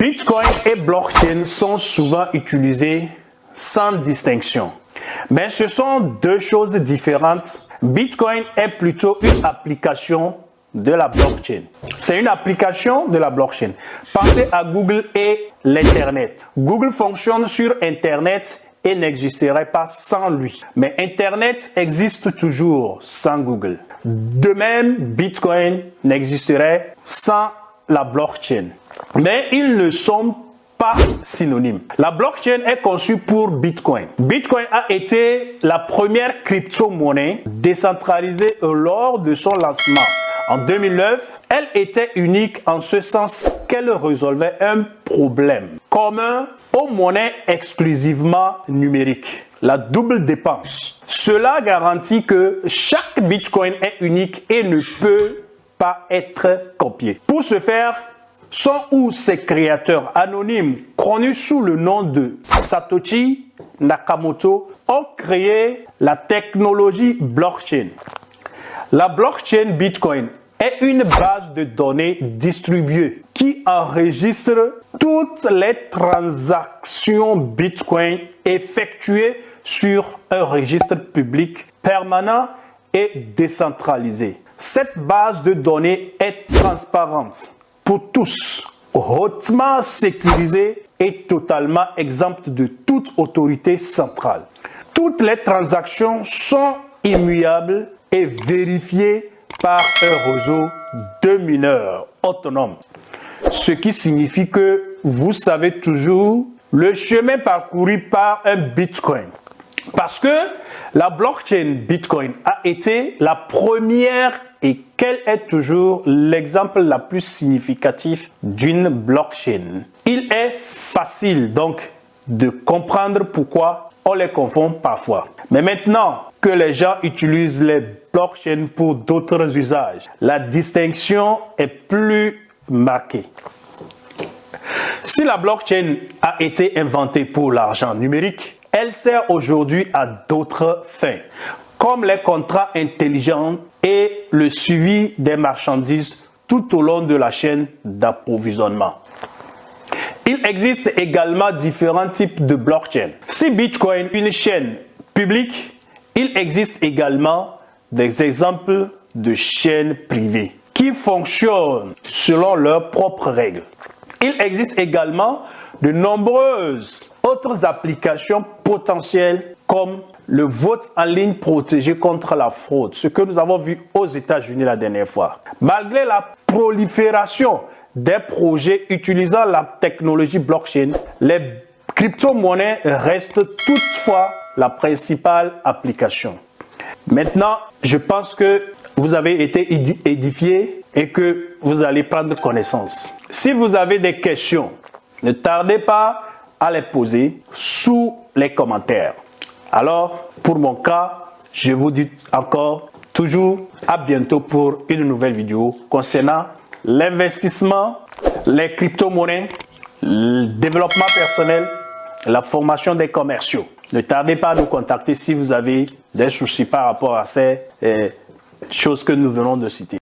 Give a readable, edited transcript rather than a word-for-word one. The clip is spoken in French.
Bitcoin et blockchain sont souvent utilisés sans distinction. Mais ce sont deux choses différentes. Bitcoin est plutôt une application de la blockchain. C'est une application de la blockchain. Pensez à Google et l'Internet. Google fonctionne sur Internet et n'existerait pas sans lui. Mais Internet existe toujours sans Google. De même, Bitcoin n'existerait sans la blockchain. Mais ils ne sont pas synonymes. La blockchain est conçue pour Bitcoin. Bitcoin a été la première crypto-monnaie décentralisée lors de son lancement. En 2009, elle était unique en ce sens qu'elle résolvait un problème commun aux monnaies exclusivement numériques, la double dépense. Cela garantit que chaque Bitcoin est unique et ne peut pas être copié. Pour ce faire, son ou ses créateurs anonymes, connus sous le nom de Satoshi Nakamoto, ont créé la technologie blockchain. La blockchain Bitcoin est une base de données distribuée qui enregistre toutes les transactions Bitcoin effectuées sur un registre public permanent et décentralisé. Cette base de données est transparente pour tous, hautement sécurisée et totalement exempte de toute autorité centrale. Toutes les transactions sont immuables et vérifiées par un réseau de mineurs autonomes. Ce qui signifie que vous savez toujours le chemin parcouru par un Bitcoin. Parce que la blockchain Bitcoin a été la première et qu'elle est toujours l'exemple la plus significatif d'une blockchain. Il est facile donc de comprendre pourquoi on les confond parfois. Mais maintenant que les gens utilisent les blockchains pour d'autres usages, la distinction est plus marquée. Si la blockchain a été inventée pour l'argent numérique, elle sert aujourd'hui à d'autres fins, comme les contrats intelligents et le suivi des marchandises tout au long de la chaîne d'approvisionnement. Il existe également différents types de blockchain. Si Bitcoin est une chaîne publique, il existe également des exemples de chaînes privées qui fonctionnent selon leurs propres règles. Il existe également de nombreuses autres applications potentielles comme le vote en ligne protégé contre la fraude, ce que nous avons vu aux États-Unis la dernière fois. Malgré la prolifération des projets utilisant la technologie blockchain, les crypto-monnaies restent toutefois la principale application. Maintenant, je pense que vous avez été édifiés et que vous allez prendre connaissance. Si vous avez des questions, ne tardez pas à les poser sous les commentaires. Alors, pour mon cas, je vous dis encore toujours à bientôt pour une nouvelle vidéo concernant l'investissement, les crypto-monnaies, le développement personnel, la formation des commerciaux. Ne tardez pas à nous contacter si vous avez des soucis par rapport à ces choses que nous venons de citer.